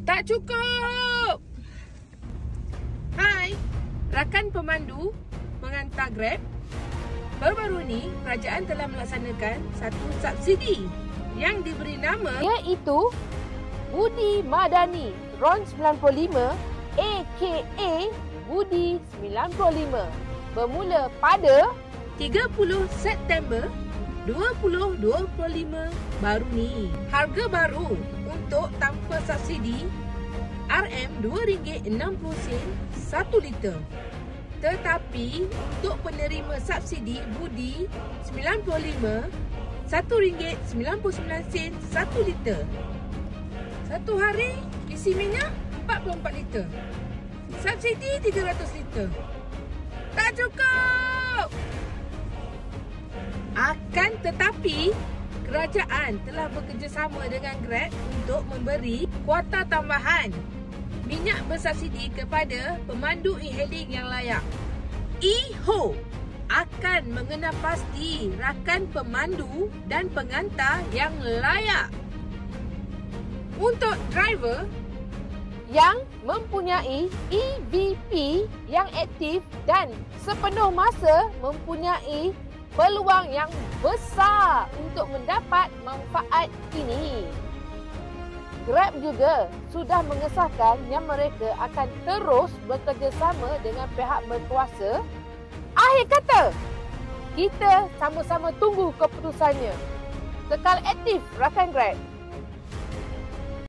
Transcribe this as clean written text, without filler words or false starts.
Tak cukup! Hai, rakan pemandu pengantar Grab. Baru-baru ni, kerajaan telah melaksanakan satu subsidi yang diberi nama iaitu Budi Madani RON 95 aka Budi 95 bermula pada 30 September 2025 baru ni. Harga baru untuk tanpa subsidi RM2.60 1 liter. Tetapi untuk penerima subsidi Budi 95 RM1.99 1 liter. Satu hari isi minyak 44 liter. Subsidi 300 liter. Tak cukup! Akan tetapi, kerajaan telah bekerjasama dengan Grab untuk memberi kuota tambahan minyak bersubsidi kepada pemandu e-hailing yang layak. iHo akan mengenal pasti rakan pemandu dan pengantar yang layak. Untuk driver yang mempunyai EVP yang aktif dan sepenuh masa mempunyai peluang yang besar untuk mendapat manfaat ini. Grab juga sudah mengesahkan yang mereka akan terus bekerjasama dengan pihak berkuasa. Akhir kata, kita sama-sama tunggu keputusannya. Kekal aktif rakan Grab.